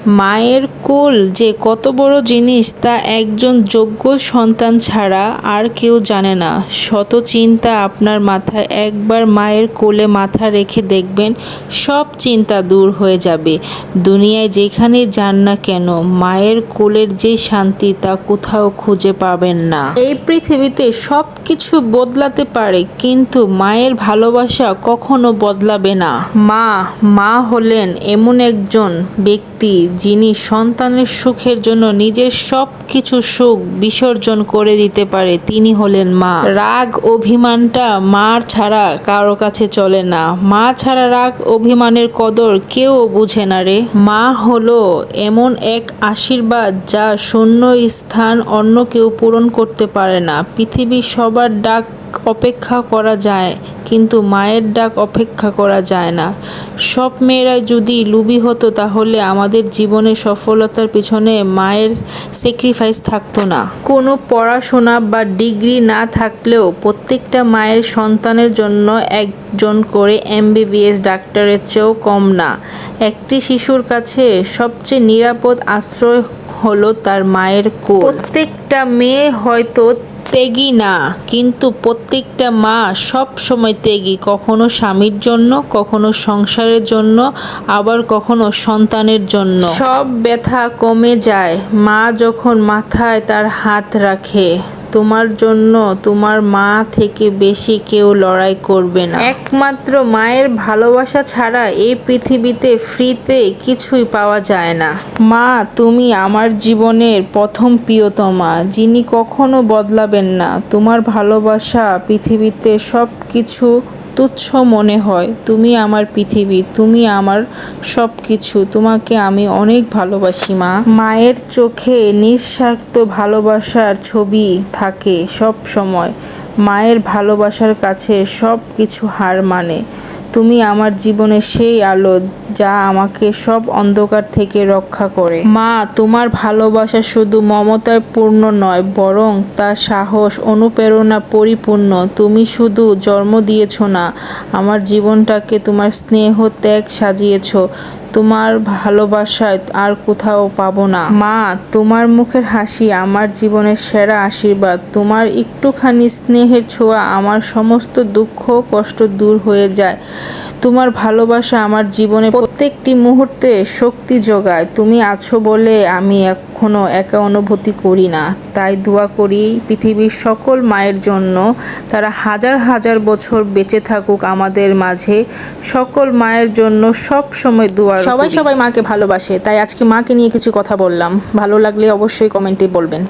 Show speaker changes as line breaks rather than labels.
মায়ের কোল যে কত বড় জিনিস তা একজন যোগ্য সন্তান ছাড়া আর কেউ জানে না। শত চিন্তা আপনার মাথায় একবার মায়ের কোলে মাথা রেখে দেখবেন, সব চিন্তা দূর হয়ে যাবে। দুনিয়ায় যেখানে যান না কেন, মায়ের কোলের যে শান্তি তা কোথাও খুঁজে পাবেন না। এই পৃথিবীতে সব কিছু বদলাতে পারে, কিন্তু মায়ের ভালোবাসা কখনো বদলাবে না। মা হলেন এমন একজন ব্যক্তি যিনি সন্তানের সুখের জন্য নিজের সব কিছু সুখ বিসর্জন করে দিতে পারে। তিনি হলেন মা। রাগ অভিমানটা মা ছাড়া কারো কাছে চলে না। মা ছাড়া রাগ অভিমানের কদর কেউ বুঝে না রে। মা হলো এমন এক আশীর্বাদ যা শূন্য স্থান অন্য কেউ পূরণ করতে পারে না। পৃথিবীর সবার ডাক অপেক্ষা করা যায়, কিন্তু মায়ের ডাক অপেক্ষা করা যায় না। সব মেয়েরাই যদি লুবি হতো, তাহলে আমাদের জীবনের সফলতার পিছনে মায়ের স্যাক্রিফাইস থাকতো না। কোনো পড়াশোনা বা ডিগ্রি না থাকলেও প্রত্যেকটা মায়ের সন্তানের জন্য একজন করে MBBS ডাক্তারের চেয়েও কম না। একটি শিশুর কাছে সবচেয়ে নিরাপদ আশ্রয় হলো তার মায়ের কোল। প্রত্যেকটা মেয়ে হয়তো ত্যাগী না, কিন্তু প্রত্যেকটা মা সব সময় ত্যাগী। কখনো স্বামীর জন্য, কখনো সংসারের জন্য, আবার কখনো সন্তানের জন্য। সব ব্যথা কমে যায় মা যখন মাথায় তার হাত রাখে। তোমার জন্য তোমার মা থেকে বেশি কেউ লড়াই করবে না। একমাত্র মায়ের ভালোবাসা ছাড়া এই পৃথিবীতে ফ্রিতে কিছুই পাওয়া যায় না। মা, তুমি আমার জীবনের প্রথম প্রিয়তমা, যিনি কখনো বদলাবেন না। তোমার ভালোবাসা পৃথিবীতে সব কিছু তুচ্ছ মনে হয়। তুমি আমার পৃথিবী, তুমি আমার সব কিছু। তোমাকে আমি অনেক ভালোবাসি মা। মায়ের চোখে নিঃস্বার্থ ভালোবাসার ছবি থাকে সব সময়। মায়ের ভালোবাসার কাছে সব কিছু হার মানে। তুমি আমার জীবনের সেই আলো যা আমাকে সব অন্ধকার থেকে রক্ষা করে। মা, তোমার ভালোবাসা শুধু মমতায় পূর্ণ নয়, বরং তা সাহস, অনুপ্রেরণা পরিপূর্ণ। তুমি শুধু জন্ম দিয়েছ না, আমার জীবনটাকে তোমার স্নেহ ত্যাগ সাজিয়েছ। তোমার ভালোবাসায় আর কোথাও পাবো না। মা, তোমার মুখের হাসি আমার জীবনের সেরা আশীর্বাদ। তোমার একটুখানি স্নেহের ছোঁয়া আমার সমস্ত দুঃখ কষ্ট দূর হয়ে যায়। তোমার ভালোবাসা আমার জীবনে প্রত্যেকটি মুহূর্তে শক্তি যোগায়। তুমি আছো বলে আমি এখনো একা অনুভূতি করি না। তাই দোয়া করি পৃথিবীর সকল মায়ের জন্য, তারা হাজার হাজার বছর বেঁচে থাকুক আমাদের মাঝে। সকল মায়ের জন্য সব সময় দোয়া। সবাই মাকে ভালোবাসে, তাই আজকে মাকে নিয়ে কিছু কথা বললাম। ভালো লাগলে অবশ্যই কমেন্টে বলবেন।